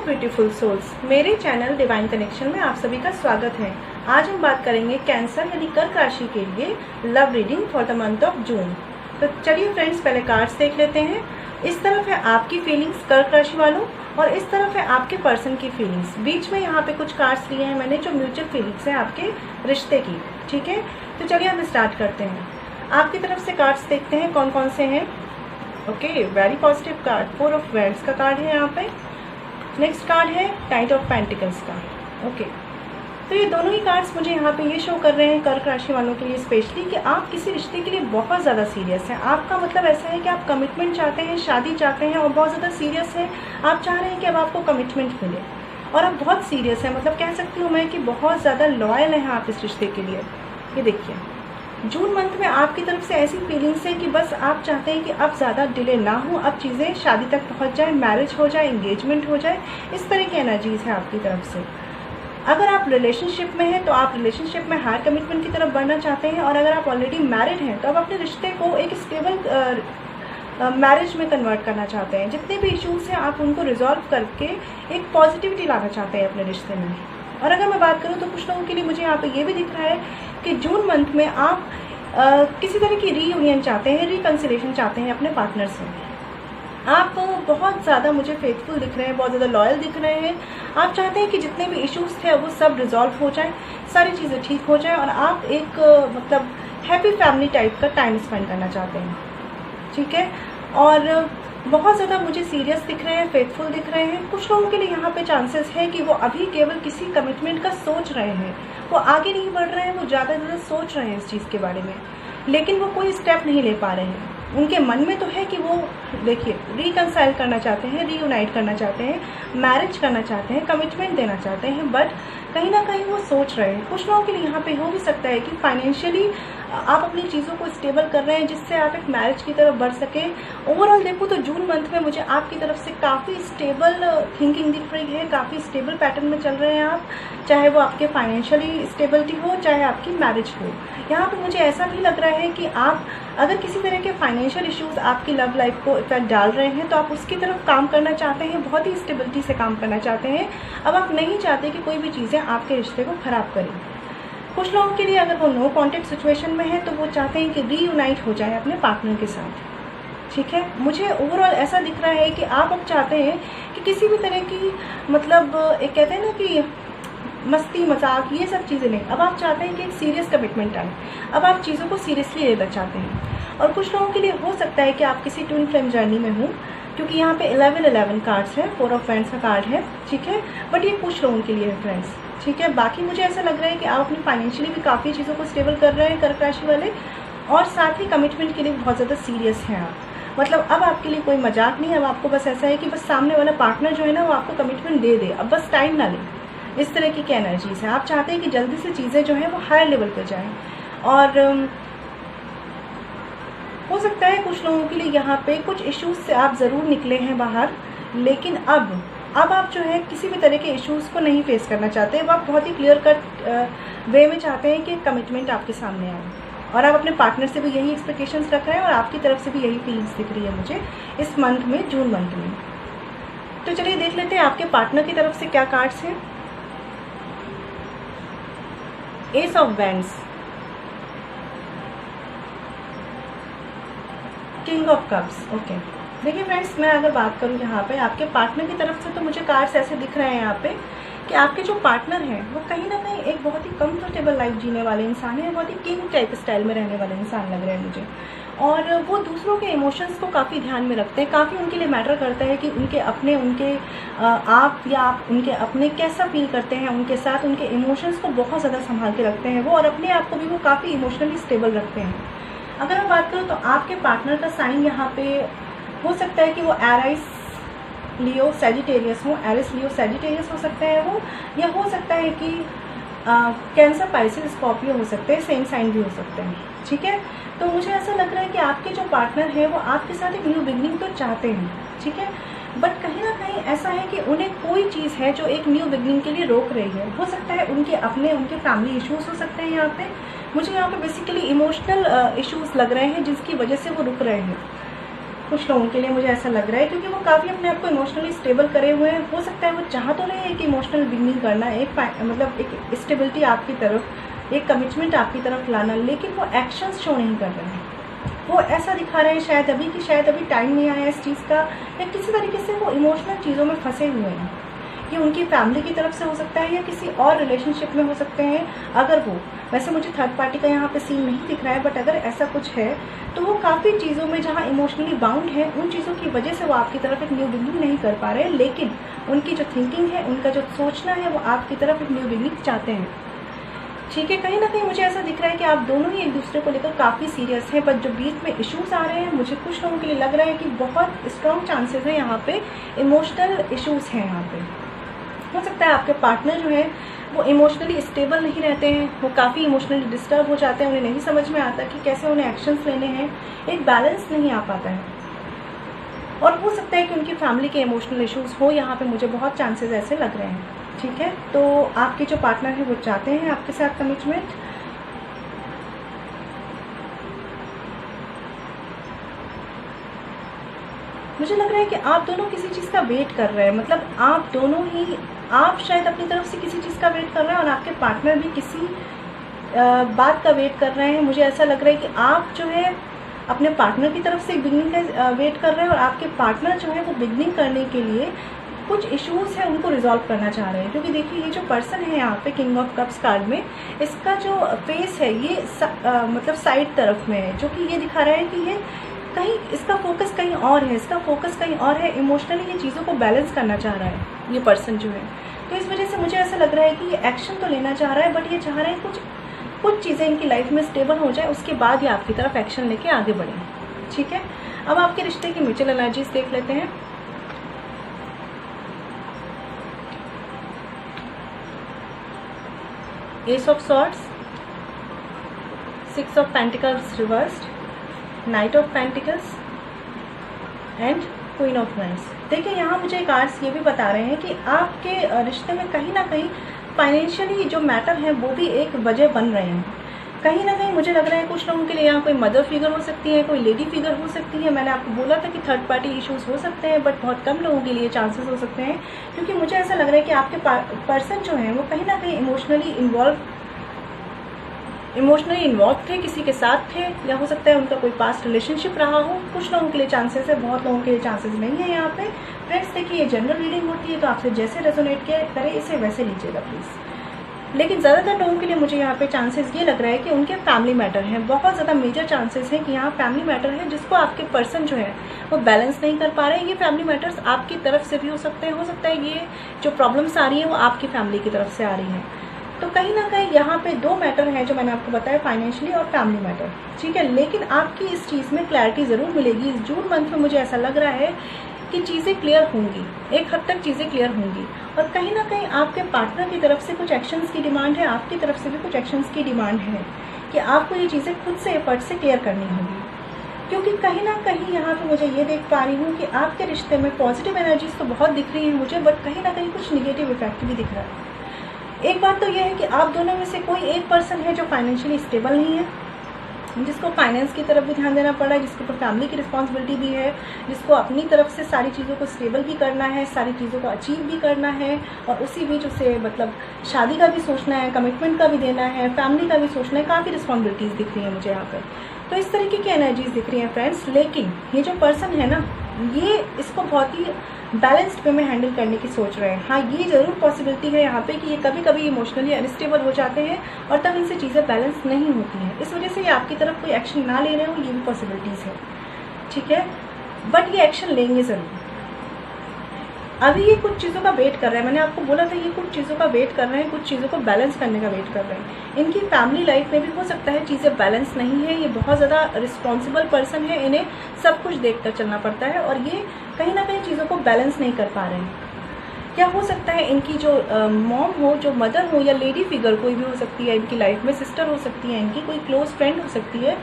Beautiful souls, मेरे channel divine connection में आप सभी का स्वागत है। आज हम बात करेंगे कैंसर यानी कर्क राशि के लिए love reading for the month of June. तो चलिए फ्रेंड्स, पहले कार्ड्स देख लेते हैं। इस तरफ है आपकी फीलिंग्स कर्क राशि वालों और इस तरफ है आपके पर्सन की फीलिंग्स। बीच में यहाँ पे कुछ कार्ड्स लिए हैं मैंने जो म्यूचुअल फीलिंग्स है आपके रिश्ते की। ठीक है, तो चलिए हम स्टार्ट करते हैं। आपकी तरफ से कार्ड्स देखते हैं कौन कौन से हैं। Okay, very positive card, 4 of wands का कार्ड है यहाँ पे। नेक्स्ट कार्ड है नाइट ऑफ पेंटिकल्स का। ओके, तो ये दोनों ही कार्ड्स मुझे यहाँ पे ये शो कर रहे हैं कर्क राशि वालों के लिए स्पेशली कि आप किसी रिश्ते के लिए बहुत ज़्यादा सीरियस हैं। आपका मतलब ऐसा है कि आप कमिटमेंट चाहते हैं, शादी चाहते हैं और बहुत ज़्यादा सीरियस हैं। आप चाह रहे हैं कि अब आपको कमिटमेंट मिले और आप बहुत सीरियस हैं। मतलब कह सकती हूँ मैं कि बहुत ज़्यादा लॉयल हैं आप इस रिश्ते के लिए। ये देखिए, जून मंथ में आपकी तरफ से ऐसी फीलिंग्स है कि बस आप चाहते हैं कि अब ज़्यादा डिले ना हो, अब चीज़ें शादी तक पहुंच जाए, मैरिज हो जाए, एंगेजमेंट हो जाए। इस तरह की एनर्जीज है आपकी तरफ से। अगर आप रिलेशनशिप में हैं तो आप रिलेशनशिप में हायर कमिटमेंट की तरफ बढ़ना चाहते हैं और अगर आप ऑलरेडी मैरिड हैं तो आप अपने रिश्ते को एक स्टेबल मैरिज में कन्वर्ट करना चाहते हैं। जितने भी इश्यूज हैं आप उनको रिजॉल्व करके एक पॉजिटिविटी लाना चाहते हैं अपने रिश्ते में। और अगर मैं बात करूं तो कुछ लोगों के लिए मुझे यहाँ पे ये भी दिख रहा है कि जून मंथ में आप किसी तरह की रीयूनियन चाहते हैं, रिकन्सिलेशन चाहते हैं अपने पार्टनर से। आप बहुत ज़्यादा मुझे फेथफुल दिख रहे हैं, बहुत ज़्यादा लॉयल दिख रहे हैं। आप चाहते हैं कि जितने भी इश्यूज थे वो सब रिजॉल्व हो जाए, सारी चीज़ें ठीक हो जाए और आप एक मतलब हैप्पी फैमिली टाइप का टाइम स्पेंड करना चाहते हैं। ठीक है, और बहुत ज़्यादा मुझे सीरियस दिख रहे हैं, फेथफुल दिख रहे हैं। कुछ लोगों के लिए यहाँ पे चांसेस है कि वो अभी केवल किसी कमिटमेंट का सोच रहे हैं, वो आगे नहीं बढ़ रहे हैं, वो ज़्यादा सोच रहे हैं इस चीज़ के बारे में, लेकिन वो कोई स्टेप नहीं ले पा रहे हैं। उनके मन में तो है कि वो देखिए रिकंसाइल करना चाहते हैं, रीयूनाइट करना चाहते हैं, मैरिज करना चाहते हैं, कमिटमेंट देना चाहते हैं, बट कहीं ना कहीं वो सोच रहे हैं। कुछ लोगों के लिए यहाँ पे हो भी सकता है कि फाइनेंशियली आप अपनी चीज़ों को स्टेबल कर रहे हैं जिससे आप एक मैरिज की तरफ बढ़ सकें। ओवरऑल देखो तो जून मंथ में मुझे आपकी तरफ से काफ़ी स्टेबल थिंकिंग दिख रही है, काफ़ी स्टेबल पैटर्न में चल रहे हैं आप, चाहे वो आपके फाइनेंशियली स्टेबिलिटी हो, चाहे आपकी मैरिज हो। यहाँ पर मुझे ऐसा भी लग रहा है कि आप अगर किसी तरह के फाइनेंशियल इश्यूज आपकी लव लाइफ को इफेक्ट डाल रहे हैं तो आप उसकी तरफ काम करना चाहते हैं, बहुत ही स्टेबिलिटी से काम करना चाहते हैं। अब आप नहीं चाहते कि कोई भी चीज़ें आपके रिश्ते को ख़राब करें। कुछ लोगों के लिए अगर वो नो कॉन्टेक्ट सिचुएशन में है तो वो चाहते हैं कि रीयूनाइट हो जाए अपने पार्टनर के साथ। ठीक है, मुझे ओवरऑल ऐसा दिख रहा है कि आप अब चाहते हैं कि किसी भी तरह की मतलब एक कहते हैं ना कि मस्ती मजाक ये सब चीज़ें नहीं, अब आप चाहते हैं कि एक सीरियस कमिटमेंट आए। अब आप चीज़ों को सीरियसली लेना चाहते हैं। और कुछ लोगों के लिए हो सकता है कि आप किसी ट्विन फ्लेम जर्नी में हों, क्योंकि यहाँ पे 11 कार्ड्स हैं, 4 ऑफ वैंड्स का कार्ड है। ठीक है, बट ये कुछ लोगों के लिए है फ्रेंड्स। ठीक है, बाकी मुझे ऐसा लग रहा है कि आप अपनी फाइनेंशियली भी काफ़ी चीज़ों को स्टेबल कर रहे हैं कर्क राशि वाले, और साथ ही कमिटमेंट के लिए बहुत ज़्यादा सीरियस हैं आप। मतलब अब आपके लिए कोई मजाक नहीं है, अब आपको बस ऐसा है कि बस सामने वाला पार्टनर जो है ना वो आपको कमिटमेंट दे दे, अब बस टाइम ना ले। इस तरह की क्या एनर्जीज है, आप चाहते हैं कि जल्दी से चीज़ें जो हैं वो हायर लेवल पर जाएं। और हो सकता है कुछ लोगों के लिए यहाँ पे कुछ इश्यूज से आप ज़रूर निकले हैं बाहर, लेकिन अब आप जो है किसी भी तरह के इश्यूज को नहीं फेस करना चाहते। अब आप बहुत ही क्लियर कट वे में चाहते हैं कि कमिटमेंट आपके सामने आए और आप अपने पार्टनर से भी यही एक्सपेक्टेशंस रख रहे हैं और आपकी तरफ से भी यही फीलिंग्स दिख रही है मुझे इस मंथ में, जून मंथ में। तो चलिए देख लेते हैं आपके पार्टनर की तरफ से क्या कार्ड्स हैं। S of wands, king of cups. Okay, देखिए फ्रेंड्स, मैं अगर बात करूं यहाँ पे आपके पार्टनर की तरफ से तो मुझे कार्ड्स ऐसे दिख रहे हैं यहाँ पे कि आपके जो पार्टनर हैं वो कहीं ना कहीं एक बहुत ही कंफर्टेबल लाइफ जीने वाले इंसान हैं, बहुत ही किंग टाइप स्टाइल में रहने वाले इंसान लग रहे हैं मुझे। और वो दूसरों के इमोशंस को काफ़ी ध्यान में रखते हैं, काफ़ी उनके लिए मैटर करता है कि उनके अपने आप या आप उनके अपने कैसा फील करते हैं उनके साथ। उनके इमोशंस को बहुत ज़्यादा संभाल के रखते हैं वो, और अपने आप को भी वो काफ़ी इमोशनली स्टेबल रखते हैं। अगर मैं बात करूँ तो आपके पार्टनर का साइन यहाँ पे हो सकता है कि वो एरिस लियो सैजिटेरियस हो, एरिस लियो सैजिटेरियस हो सकते हैं वो, या हो सकता है कि कैंसर पाइसेस स्कॉर्पियो हो सकते हैं, सेम साइन भी हो सकते हैं। ठीक है, तो मुझे ऐसा लग रहा है कि आपके जो पार्टनर है वो आपके साथ एक न्यू बिगनिंग तो चाहते हैं। ठीक है, बट कहीं ना कहीं ऐसा है कि उन्हें कोई चीज़ है जो एक न्यू बिगनिंग के लिए रोक रही है। हो सकता है उनके फैमिली इश्यूज हो सकते हैं। यहाँ पे मुझे यहाँ पे बेसिकली इमोशनल इश्यूज लग रहे हैं जिसकी वजह से वो रुक रहे हैं। कुछ लोगों के लिए मुझे ऐसा लग रहा है, क्योंकि वो काफ़ी अपने आप को इमोशनली स्टेबल करे हुए हैं। हो सकता है वो चाह तो रहे हैं कि इमोशनल बिगिनिंग करना, एक मतलब एक स्टेबिलिटी आपकी तरफ, एक कमिटमेंट आपकी तरफ लाना, लेकिन वो एक्शंस शो नहीं कर रहे हैं। वो ऐसा दिखा रहे हैं शायद अभी कि शायद अभी टाइम नहीं आया इस चीज़ का, या किसी तरीके से वो इमोशनल चीज़ों में फंसे हुए हैं। ये उनकी फैमिली की तरफ से हो सकता है या किसी और रिलेशनशिप में हो सकते हैं। अगर वो, वैसे मुझे थर्ड पार्टी का यहाँ पे सीन नहीं दिख रहा है, बट अगर ऐसा कुछ है तो वो काफ़ी चीज़ों में जहाँ इमोशनली बाउंड है, उन चीज़ों की वजह से वो आपकी तरफ एक न्यू बिगिनिंग नहीं कर पा रहे हैं, लेकिन उनकी जो थिंकिंग है, उनका जो सोचना है, वो आपकी तरफ एक न्यू बिगिनिंग चाहते हैं। ठीक है, कहीं ना कहीं मुझे ऐसा दिख रहा है कि आप दोनों ही एक दूसरे को लेकर काफ़ी सीरियस हैं, बट जो बीच में इश्यूज आ रहे हैं, मुझे कुछ लोगों के लिए लग रहा है कि बहुत स्ट्रॉन्ग चांसेस है यहाँ पे इमोशनल इश्यूज हैं। यहाँ पे हो सकता है आपके पार्टनर जो है वो इमोशनली स्टेबल नहीं रहते हैं, वो काफ़ी इमोशनली डिस्टर्ब हो जाते हैं, उन्हें नहीं समझ में आता कि कैसे उन्हें एक्शंस लेने हैं, एक बैलेंस नहीं आ पाता है। और हो सकता है कि उनकी फैमिली के इमोशनल इश्यूज हो, यहाँ पे मुझे बहुत चांसेस ऐसे लग रहे हैं। ठीक है, तो आपके जो पार्टनर है वो चाहते हैं आपके साथ कमिटमेंट। मुझे लग रहा है कि आप दोनों किसी चीज़ का वेट कर रहे हैं, मतलब आप दोनों ही, आप शायद अपनी तरफ से किसी चीज़ का वेट कर रहे हैं और आपके पार्टनर भी किसी बात का वेट कर रहे हैं। मुझे ऐसा लग रहा है कि आप जो है अपने पार्टनर की तरफ से बिगनिंग का वेट कर रहे हैं और आपके पार्टनर जो है वो बिगनिंग करने के लिए कुछ इश्यूज है उनको रिजॉल्व करना चाह रहे हैं। क्योंकि देखिए ये जो पर्सन है यहाँ पे किंग ऑफ कप्स कार्ड में, इसका जो फेस है ये मतलब साइड तरफ में है, जो कि ये दिखा रहा है कि ये कहीं, इसका फोकस कहीं और है, इसका फोकस कहीं और है। इमोशनली ये चीज़ों को बैलेंस करना चाह रहा है ये पर्सन जो है। तो इस वजह से मुझे ऐसा लग रहा है कि ये एक्शन तो लेना चाह रहा है, बट ये चाह रहे हैं कुछ चीज़ें इनकी लाइफ में स्टेबल हो जाए, उसके बाद ये आपकी तरफ एक्शन लेके आगे बढ़ें। ठीक है, अब आपके रिश्ते की म्यूचुअल एनर्जीज देख लेते हैं। S of swords, six of pentacles reversed, night of pentacles and queen of wands. देखिए यहाँ मुझे कार्ड्स ये भी बता रहे हैं कि आपके रिश्ते में कहीं ना कहीं फाइनेंशियली जो मैटर है वो भी एक वजह बन रहे हैं। कहीं ना कहीं मुझे लग रहा है कुछ लोगों के लिए यहाँ कोई मदर फिगर हो सकती है, कोई लेडी फिगर हो सकती है। मैंने आपको बोला था कि थर्ड पार्टी इश्यूज हो सकते हैं, बट बहुत कम लोगों के लिए चांसेस हो सकते हैं, क्योंकि मुझे ऐसा लग रहा है कि आपके पर्सन जो है वो कहीं ना कहीं इमोशनली इन्वॉल्व थे, किसी के साथ थे, या हो सकता है उनका कोई पास्ट रिलेशनशिप रहा हो। कुछ लोगों के लिए चांसेस है, बहुत लोगों के लिए चांसेस नहीं है यहाँ पे। फ्रेंड्स देखिए ये जनरल रीडिंग होती है, तो आपसे जैसे रेजोनेट करे इसे वैसे लीजिएगा प्लीज़। लेकिन ज़्यादातर लोगों के लिए मुझे यहाँ पे चांसेस ये लग रहा है कि उनके फैमिली मैटर हैं। बहुत ज़्यादा मेजर चांसेस हैं कि यहाँ फैमिली मैटर है जिसको आपके पर्सन जो है वो बैलेंस नहीं कर पा रहे हैं। ये फैमिली मैटर्स आपकी तरफ से भी हो सकते हैं, हो सकता है ये जो प्रॉब्लम्स आ रही है वो आपकी फैमिली की तरफ से आ रही हैं। तो कहीं ना कहीं यहाँ पे दो मैटर हैं जो मैंने आपको बताया, फाइनेंशियली और फैमिली मैटर। ठीक है, लेकिन आपकी इस चीज़ में क्लैरिटी ज़रूर मिलेगी। इस जून मंथ में मुझे ऐसा लग रहा है कि चीज़ें क्लियर होंगी, एक हद तक चीज़ें क्लियर होंगी। और कहीं ना कहीं आपके पार्टनर की तरफ से कुछ एक्शंस की डिमांड है, आपकी तरफ से भी कुछ एक्शंस की डिमांड है कि आपको ये चीज़ें खुद से एफर्ट से क्लियर करनी होगी। क्योंकि कहीं ना कहीं यहाँ पे मुझे ये देख पा रही हूँ कि आपके रिश्ते में पॉजिटिव एनर्जीज तो बहुत दिख रही है मुझे, बट कहीं ना कहीं कुछ निगेटिव इफेक्ट भी दिख रहा है। एक बात तो यह है कि आप दोनों में से कोई एक पर्सन है जो फाइनेंशियली स्टेबल नहीं है, जिसको फाइनेंस की तरफ भी ध्यान देना पड़ रहा है, जिसके ऊपर फैमिली की रिस्पॉन्सिबिलिटी भी है, जिसको अपनी तरफ से सारी चीज़ों को स्टेबल भी करना है, सारी चीज़ों को अचीव भी करना है, और उसी बीच उसे मतलब शादी का भी सोचना है, कमिटमेंट का भी देना है, फैमिली का भी सोचना है। काफ़ी रिस्पॉन्सिबिलिटीज़ दिख रही है मुझे यहाँ पर, तो इस तरीके की एनर्जीज दिख रही हैं फ्रेंड्स। लेकिन ये जो पर्सन है ना, ये इसको बहुत ही बैलेंस्ड वे में हैंडल करने की सोच रहे हैं। हाँ, ये ज़रूर पॉसिबिलिटी है यहाँ पे कि ये कभी कभी इमोशनली अनस्टेबल हो जाते हैं और तब इनसे चीज़ें बैलेंस नहीं होती हैं, इस वजह से ये आपकी तरफ कोई एक्शन ना ले रहे हो, ये भी पॉसिबिलिटीज़ है। ठीक है, बट ये एक्शन लेंगे ज़रूर। अभी ये कुछ चीज़ों का वेट कर रहे हैं, मैंने आपको बोला था ये कुछ चीज़ों का वेट कर रहे हैं, कुछ चीज़ों को बैलेंस करने का वेट कर रहे हैं। इनकी फैमिली लाइफ में भी हो सकता है चीज़ें बैलेंस नहीं है, ये बहुत ज़्यादा रिस्पॉन्सिबल पर्सन है, इन्हें सब कुछ देखकर चलना पड़ता है और ये कहीं ना कहीं चीज़ों को बैलेंस नहीं कर पा रहे हैं। क्या हो सकता है इनकी जो मॉम हो, जो मदर हो, या लेडी फिगर कोई भी हो सकती है इनकी लाइफ में, सिस्टर हो सकती है, इनकी कोई क्लोज फ्रेंड हो सकती है,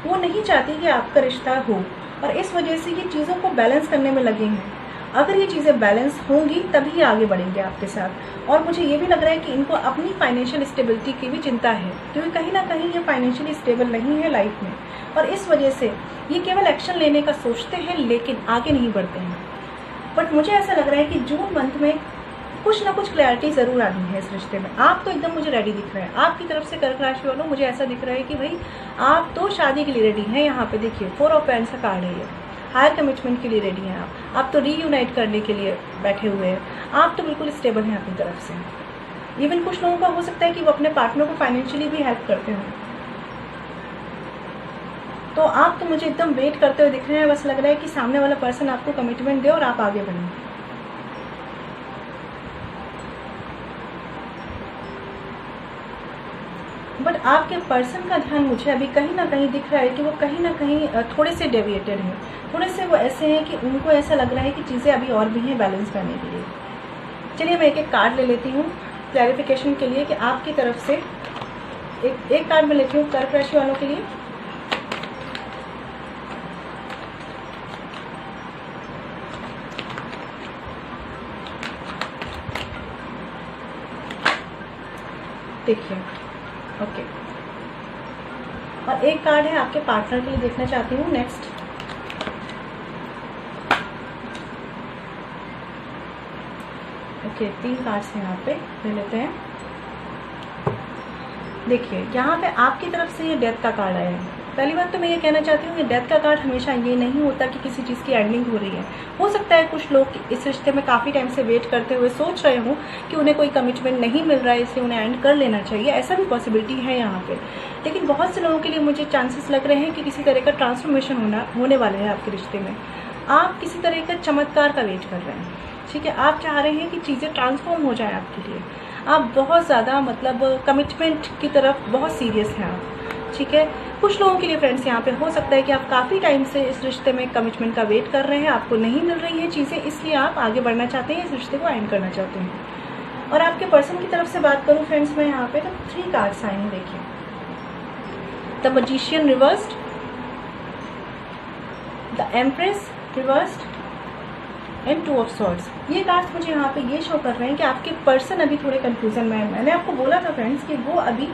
वो नहीं चाहती कि आपका रिश्ता हो और इस वजह से ये चीज़ों को बैलेंस करने में लगे हैं। अगर ये चीज़ें बैलेंस होंगी तभी आगे बढ़ेंगे आपके साथ। और मुझे ये भी लग रहा है कि इनको अपनी फाइनेंशियल स्टेबिलिटी की भी चिंता है, क्योंकि कहीं ना कहीं ये फाइनेंशियली स्टेबल नहीं है लाइफ में, और इस वजह से ये केवल एक्शन लेने का सोचते हैं लेकिन आगे नहीं बढ़ते हैं। बट मुझे ऐसा लग रहा है कि जून मंथ में कुछ ना कुछ क्लैरिटी ज़रूर आनी है इस रिश्ते में। आप तो एकदम मुझे रेडी दिख रहे हैं, आपकी तरफ से कर्क राशि वालों मुझे ऐसा दिख रहा है कि भाई आप तो शादी के लिए रेडी हैं। यहाँ पे देखिए 4 ऑफ पेंस का कार्ड है, ये हायर कमिटमेंट के लिए रेडी हैं आप तो रीयूनाइट करने के लिए बैठे हुए हैं, आप तो बिल्कुल स्टेबल हैं अपनी तरफ से। इवन कुछ लोगों का हो सकता है कि वो अपने पार्टनर को फाइनेंशियली भी हेल्प करते हों। तो आप तो मुझे एकदम वेट करते हुए दिख रहे हैं, बस लग रहा है कि सामने वाला पर्सन आपको कमिटमेंट दे और आप आगे बढ़ें। बट आपके पर्सन का ध्यान मुझे अभी कहीं ना कहीं दिख रहा है कि वो कहीं ना कहीं थोड़े से डेविएटेड हैं, थोड़े से वो ऐसे हैं कि उनको ऐसा लग रहा है कि चीज़ें अभी और भी हैं बैलेंस करने के लिए। चलिए मैं एक कार्ड ले लेती हूँ क्लैरिफिकेशन के लिए कि आपकी तरफ से एक कार्ड मैं लेती हूँ कर्क राशि वालों के लिए। देखिए ओके, और एक कार्ड है आपके पार्टनर के लिए देखना चाहती हूँ नेक्स्ट। ओके 3 कार्ड्स हैं यहाँ पे, ले लेते हैं। देखिए यहाँ पे आपकी तरफ से ये डेथ का कार्ड आया है। पहली बात तो मैं ये कहना चाहती हूँ कि डेथ का कार्ड हमेशा ये नहीं होता कि किसी चीज़ की एंडिंग हो रही है। हो सकता है कुछ लोग इस रिश्ते में काफ़ी टाइम से वेट करते हुए सोच रहे हों कि उन्हें कोई कमिटमेंट नहीं मिल रहा है, इसलिए उन्हें एंड कर लेना चाहिए, ऐसा भी पॉसिबिलिटी है यहाँ पे। लेकिन बहुत से लोगों के लिए मुझे चांसेस लग रहे हैं कि किसी तरह का ट्रांसफॉर्मेशन होने वाले हैं आपके रिश्ते में। आप किसी तरह का चमत्कार का वेट कर रहे हैं, ठीक है। आप चाह रहे हैं कि चीज़ें ट्रांसफॉर्म हो जाए आपके लिए। आप बहुत ज़्यादा मतलब कमिटमेंट की तरफ बहुत सीरियस हैं आप, ठीक है। कुछ लोगों के लिए फ्रेंड्स यहाँ पे हो सकता है कि आप काफ़ी टाइम से इस रिश्ते में कमिटमेंट का वेट कर रहे हैं, आपको नहीं मिल रही है चीज़ें, इसलिए आप आगे बढ़ना चाहते हैं, इस रिश्ते को एंड करना चाहते हैं। और आपके पर्सन की तरफ से बात करूँ फ्रेंड्स मैं यहाँ पे तो 3 कार्ड्स आए हैं। देखिए the magician reversed, the empress reversed and 2 of swords. ये कार्ड्स मुझे यहाँ पे ये शो कर रहे हैं कि आपके पर्सन अभी थोड़े कंफ्यूजन में है। मैंने आपको बोला था फ्रेंड्स कि वो अभी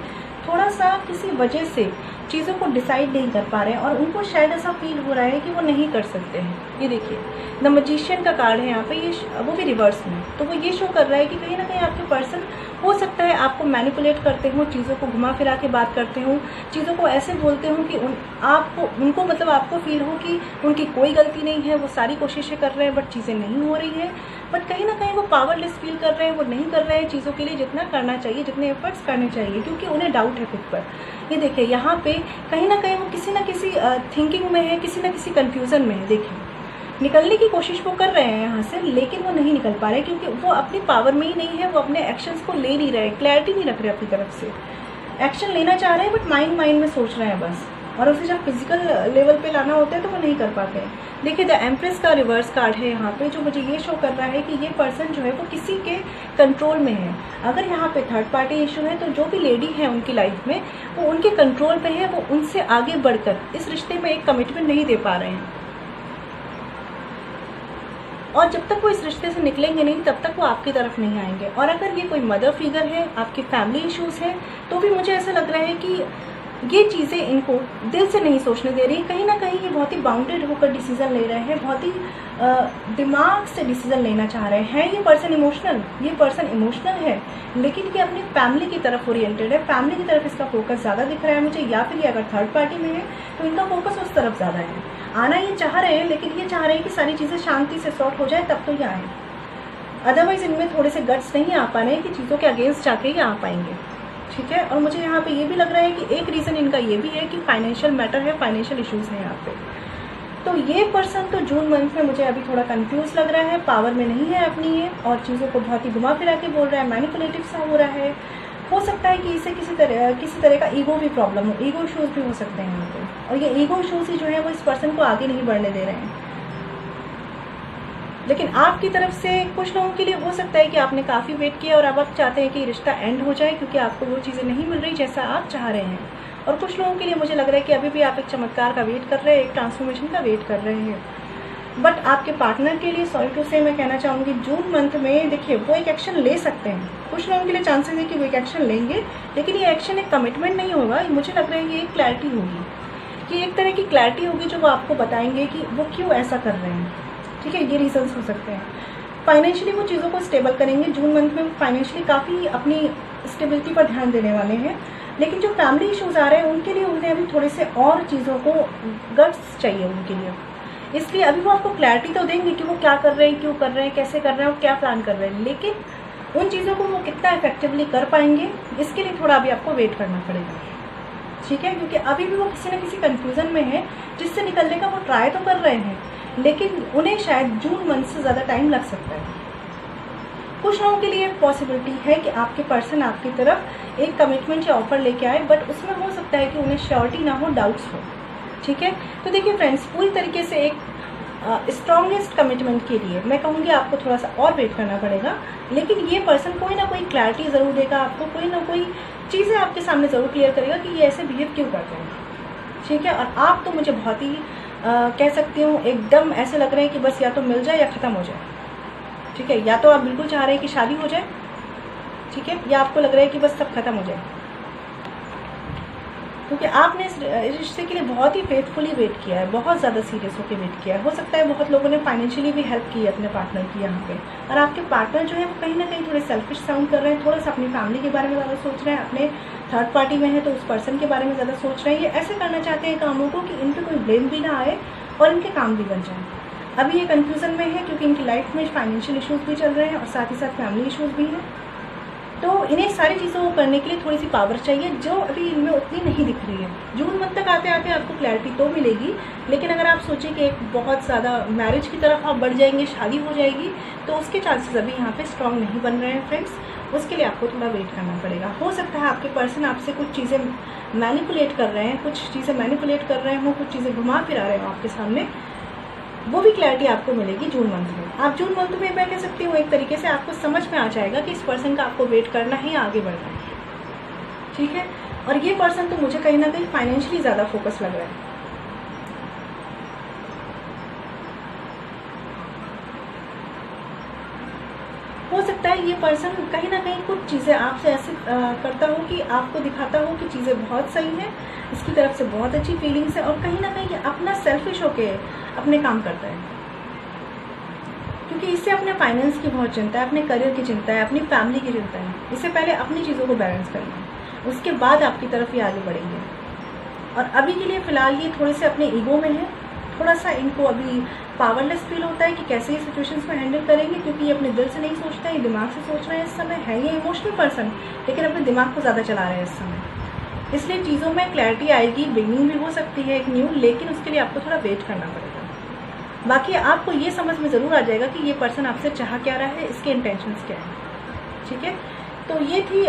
थोड़ा सा किसी वजह से चीज़ों को डिसाइड नहीं कर पा रहे हैं और उनको शायद ऐसा फील हो रहा है कि वो नहीं कर सकते हैं। ये देखिए द मैजिशियन का कार्ड है यहाँ पे, ये वो भी रिवर्स में, तो वो ये शो कर रहा है कि कहीं ना कहीं आपके पर्सन हो सकता है आपको मैनिपुलेट करते हों, चीज़ों को घुमा फिरा के बात करते हों, चीज़ों को ऐसे बोलते हों कि उनको मतलब आपको फील हो कि उनकी कोई गलती नहीं है, वो सारी कोशिशें कर रहे हैं बट चीज़ें नहीं हो रही हैं। बट कहीं ना कहीं वो पावरलेस फील कर रहे हैं, वो नहीं कर रहे हैं चीज़ों के लिए जितना करना चाहिए, जितने एफर्ट्स करने चाहिए, क्योंकि उन्हें डाउट है खुद पर। ये देखिए यहाँ पे कहीं ना कहीं वो किसी ना किसी थिंकिंग में है, किसी ना किसी कंफ्यूजन में है। देखिए निकलने की कोशिश वो कर रहे हैं यहाँ से, लेकिन वो नहीं निकल पा रहे क्योंकि वो अपनी पावर में ही नहीं है, वो अपने एक्शंस को ले नहीं रहे, क्लैरिटी नहीं रख रहे अपनी तरफ से। एक्शन लेना चाह रहे हैं बट माइंड में सोच रहे हैं बस, और उसे जब फिजिकल लेवल पे लाना होता है तो वो नहीं कर पाते हैं। देखिए द एम्प्रेस का रिवर्स कार्ड है यहाँ पे, जो मुझे ये शो कर रहा है कि ये पर्सन जो है वो किसी के कंट्रोल में है। अगर यहाँ पे थर्ड पार्टी इशू है तो जो भी लेडी है उनकी लाइफ में वो उनके कंट्रोल में है, वो उनसे आगे बढ़कर इस रिश्ते में एक कमिटमेंट नहीं दे पा रहे हैं, और जब तक वो इस रिश्ते से निकलेंगे नहीं तब तक वो आपकी तरफ नहीं आएंगे। और अगर ये कोई मदर फिगर है, आपकी फैमिली इश्यूज़ हैं, तो भी मुझे ऐसा लग रहा है कि ये चीज़ें इनको दिल से नहीं सोचने दे रही। कहीं ना कहीं ये बहुत ही बाउंडेड होकर डिसीज़न ले रहे हैं, बहुत ही दिमाग से डिसीज़न लेना चाह रहे हैं। ये पर्सन इमोशनल है, लेकिन ये अपनी फैमिली की तरफ ओरिएंटेड है, फैमिली की तरफ इसका फोकस ज़्यादा दिख रहा है मुझे। या फिर ये अगर थर्ड पार्टी में है तो इनका फोकस उस तरफ ज़्यादा है। आना ये चाह रहे हैं, लेकिन ये चाह रहे हैं कि सारी चीज़ें शांति से सॉर्ट हो जाए तब तो ये आए, अदरवाइज इनमें थोड़े से गट्स नहीं आ पा रहे हैं कि चीज़ों के अगेंस्ट जाके ही आ पाएंगे, ठीक है। और मुझे यहाँ पे ये भी लग रहा है कि एक रीज़न इनका ये भी है कि फाइनेंशियल मैटर है, फाइनेंशियल इश्यूज़ हैं यहाँ पे। तो ये पर्सन तो जून मंथ में मुझे अभी थोड़ा कंफ्यूज लग रहा है, पावर में नहीं है अपनी ये, और चीज़ों को बहुत ही घुमा फिरा के बोल रहा है, मैनिपुलेटिव सा हो रहा है। हो सकता है कि इसे किसी तरह का ईगो भी प्रॉब्लम हो, ईगो इशूज़ भी हो सकते हैं यहाँ पे, और ये ईगो इशूज़ ही जो है वो इस पर्सन को आगे नहीं बढ़ने दे रहे हैं। लेकिन आपकी तरफ से कुछ लोगों के लिए हो सकता है कि आपने काफ़ी वेट किया और अब आप चाहते हैं कि रिश्ता एंड हो जाए क्योंकि आपको वो चीज़ें नहीं मिल रही जैसा आप चाह रहे हैं। और कुछ लोगों के लिए मुझे लग रहा है कि अभी भी आप एक चमत्कार का वेट कर रहे हैं, एक ट्रांसफॉर्मेशन का वेट कर रहे हैं। बट आपके पार्टनर के लिए सॉरी टू से मैं कहना चाहूँगी जून मंथ में देखिए वो एक एक्शन ले सकते हैं। कुछ लोगों के लिए चांसेस है कि वो एक एक्शन लेंगे, लेकिन ये एक्शन एक कमिटमेंट नहीं होगा। मुझे लग रहा है ये एक क्लैरिटी होगी, कि एक तरह की क्लैरिटी होगी जो वो आपको बताएंगे कि वो क्यों ऐसा कर रहे हैं। ठीक है, ये रीजंस हो सकते हैं। फाइनेंशियली वो चीज़ों को स्टेबल करेंगे। जून मंथ में फाइनेंशियली काफ़ी अपनी स्टेबिलिटी पर ध्यान देने वाले हैं। लेकिन जो फैमिली इश्यूज़ आ रहे हैं उनके लिए उन्हें अभी थोड़े से और चीज़ों को गट्स चाहिए उनके लिए। इसलिए अभी वो आपको क्लैरिटी तो देंगे कि वो क्या कर रहे हैं, क्यों कर रहे हैं, कैसे कर रहे हैं और क्या प्लान कर रहे हैं, लेकिन उन चीज़ों को वो कितना इफेक्टिवली कर पाएंगे इसके लिए थोड़ा अभी आपको वेट करना पड़ेगा। ठीक है, क्योंकि अभी भी वो किसी न किसी कंफ्यूजन में है जिससे निकलने का वो ट्राई तो कर रहे हैं, लेकिन उन्हें शायद जून मंथ से ज़्यादा टाइम लग सकता है। कुछ लोगों के लिए पॉसिबिलिटी है कि आपके पर्सन आपकी तरफ एक कमिटमेंट या ऑफर लेके आए, बट उसमें हो सकता है कि उन्हें श्योरिटी ना हो, डाउट्स हो। ठीक है, तो देखिए फ्रेंड्स, पूरी तरीके से एक स्ट्रॉन्गेस्ट कमिटमेंट के लिए मैं कहूँगी आपको थोड़ा सा और वेट करना पड़ेगा, लेकिन ये पर्सन कोई ना कोई क्लैरिटी ज़रूर देगा आपको, कोई ना कोई चीज़ें आपके सामने ज़रूर क्लियर करेगा कि ये ऐसे बिहेव क्यों करते हैं। ठीक है, और आप तो मुझे बहुत ही कह सकती हूँ एकदम ऐसे लग रहे हैं कि बस या तो मिल जाए या ख़त्म हो जाए। ठीक है, या तो आप बिल्कुल चाह रहे हैं कि शादी हो जाए, ठीक है, या आपको लग रहा है कि बस सब खत्म हो जाए, क्योंकि आपने इस रिश्ते के लिए बहुत ही फेथफुली वेट किया है, बहुत ज़्यादा सीरियस होकर वेट किया है। हो सकता है बहुत लोगों ने फाइनेंशियली भी हेल्प की है अपने पार्टनर की यहाँ पे, और आपके पार्टनर जो है वो कहीं ना कहीं थोड़े सेल्फिश साउंड कर रहे हैं, थोड़ा सा अपनी फैमिली के बारे में ज़्यादा सोच रहे हैं, अपने थर्ड पार्टी में है तो उस पर्सन के बारे में ज़्यादा सोच रहे हैं। ये ऐसे करना चाहते हैं कामों को कि इन पर कोई ब्लेम भी ना आए और इनके काम भी बन जाए। अभी ये कन्फ्यूज़न में है क्योंकि इनकी लाइफ में फाइनेंशियल इशूज़ भी चल रहे हैं और साथ ही साथ फैमिली इशूज़ भी हैं, तो इन्हें सारी चीज़ों को करने के लिए थोड़ी सी पावर चाहिए जो अभी इनमें उतनी नहीं दिख रही है। जून मंथ तक आते आते आपको क्लैरिटी तो मिलेगी, लेकिन अगर आप सोचें कि एक बहुत ज़्यादा मैरिज की तरफ आप बढ़ जाएंगे, शादी हो जाएगी, तो उसके चांसेस अभी यहाँ पे स्ट्रॉन्ग नहीं बन रहे हैं फ्रेंड्स। उसके लिए आपको थोड़ा वेट करना पड़ेगा। हो सकता है आपके पर्सन आपसे कुछ चीज़ें मैनिपुलेट कर रहे हैं, कुछ चीज़ें मैनिपुलेट कर रहे हों, कुछ चीज़ें घुमा फिरा रहे हों आपके सामने, वो भी क्लैरिटी आपको मिलेगी जून मंथ में। आप जून मंथ में मैं कह सकती हूँ एक तरीके से आपको समझ में आ जाएगा कि इस पर्सन का आपको वेट करना है या आगे बढ़ना है। ठीक है, और ये पर्सन तो मुझे कहीं ना कहीं फाइनेंशियली ज़्यादा फोकस लग रहा है। हो सकता है ये पर्सन कहीं ना कहीं कुछ चीज़ें आपसे ऐसे करता हो कि आपको दिखाता हो कि चीज़ें बहुत सही हैं, इसकी तरफ से बहुत अच्छी फीलिंग्स है, और कहीं ना कहीं अपना सेल्फिश होके अपने काम करता है, क्योंकि इससे अपने फाइनेंस की बहुत चिंता है, अपने करियर की चिंता है, अपनी फैमिली की चिंता है। इससे पहले अपनी चीज़ों को बैलेंस करना है, उसके बाद आपकी तरफ ये आगे बढ़ेंगे। और अभी के लिए फ़िलहाल ये थोड़े से अपने ईगो में है, थोड़ा सा इनको अभी पावरलेस फील होता है कि कैसे ये सिचुएशंस में हैंडल करेंगे, क्योंकि ये अपने दिल से नहीं सोचते हैं, ये दिमाग से सोच रहे हैं। इस समय है ये इमोशनल पर्सन, लेकिन अपने दिमाग को ज़्यादा चला रहे हैं इस समय, इसलिए चीज़ों में क्लैरिटी आएगी, बिगनिंग भी हो सकती है एक न्यू, लेकिन उसके लिए आपको थोड़ा वेट करना पड़ेगा। बाकी आपको ये समझ में ज़रूर आ जाएगा कि ये पर्सन आपसे चाह क्या रहा है, इसके इंटेंशंस क्या है। ठीक है, तो ये थी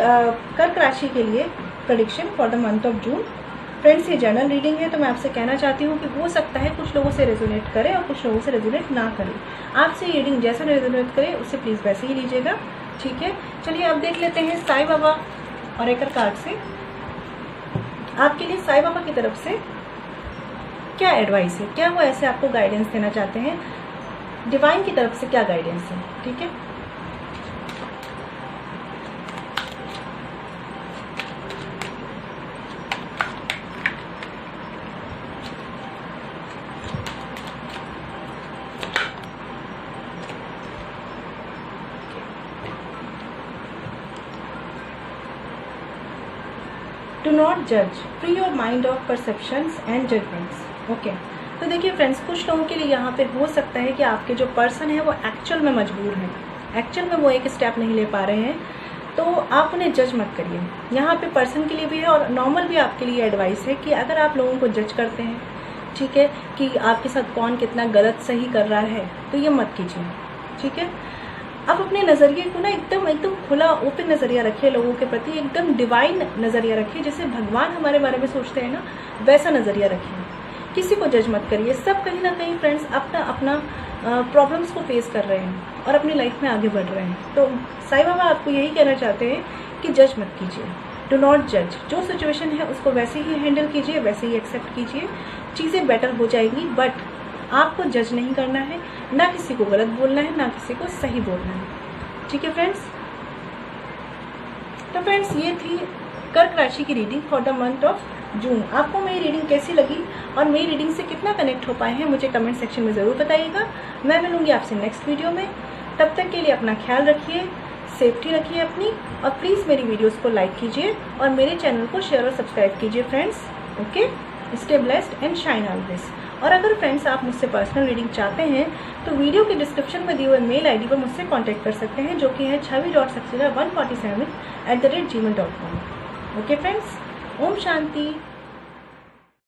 कर्क राशि के लिए prediction for the month of June. Friends, ये जनरल रीडिंग है, तो मैं आपसे कहना चाहती हूँ कि हो सकता है कुछ लोगों से रेजोनेट करे और कुछ लोगों से रेजोनेट ना करे। आपसे ये रीडिंग जैसे रेजोनेट करे उससे प्लीज़ वैसे ही लीजिएगा। ठीक है, चलिए अब देख लेते हैं साईं बाबा और एकर कार्ड से आपके लिए साईं बाबा की तरफ से क्या एडवाइस है, क्या वो ऐसे आपको गाइडेंस देना चाहते हैं, डिवाइन की तरफ से क्या गाइडेंस है। ठीक है, डू नॉट जज, free your mind of perceptions and judgements. Okay, तो देखिए फ्रेंड्स, कुछ लोगों के लिए यहाँ पे हो सकता है कि आपके जो पर्सन है वो एक्चुअल में मजबूर हैं, एक्चुअल में वो एक स्टेप नहीं ले पा रहे हैं, तो आप उन्हें जज मत करिए। यहाँ पे पर्सन के लिए भी है और नॉर्मल भी आपके लिए एडवाइस है कि अगर आप लोगों को जज करते हैं, ठीक है, कि आपके साथ कौन कितना गलत सही कर रहा है, तो ये मत कीजिए। ठीक है, आप अपने नज़रिए को ना एकदम खुला ओपन नज़रिया रखिए लोगों के प्रति, एकदम डिवाइन नज़रिया रखिए, जैसे भगवान हमारे बारे में सोचते हैं ना, वैसा नज़रिया रखिए। किसी को जज मत करिए। सब कहीं ना कहीं फ्रेंड्स अपना अपना प्रॉब्लम्स को फेस कर रहे हैं और अपनी लाइफ में आगे बढ़ रहे हैं। तो साईं बाबा आपको यही कहना चाहते हैं कि जज मत कीजिए, डू नॉट जज। जो सिचुएशन है उसको वैसे ही हैंडल कीजिए, वैसे ही एक्सेप्ट कीजिए, चीज़ें बेटर हो जाएंगी। बट आपको जज नहीं करना है, ना किसी को गलत बोलना है, ना किसी को सही बोलना है। ठीक है फ्रेंड्स। तो फ्रेंड्स ये थी कर्क राशि की reading for the month of June. आपको मेरी रीडिंग कैसी लगी और मेरी रीडिंग से कितना कनेक्ट हो पाए हैं मुझे कमेंट सेक्शन में ज़रूर बताइएगा। मैं मिलूंगी आपसे नेक्स्ट वीडियो में। तब तक के लिए अपना ख्याल रखिए, सेफ्टी रखिए अपनी, और प्लीज़ मेरी वीडियोस को लाइक कीजिए और मेरे चैनल को शेयर और सब्सक्राइब कीजिए friends. Okay, stay blessed and shine always. और अगर फ्रेंड्स आप मुझसे पर्सनल रीडिंग चाहते हैं तो वीडियो के डिस्क्रिप्शन में दिए हुए मेल आईडी पर मुझसे कांटेक्ट कर सकते हैं, जो कि है chavi.saxena147@gmail.com। Okay friends, Om Shanti.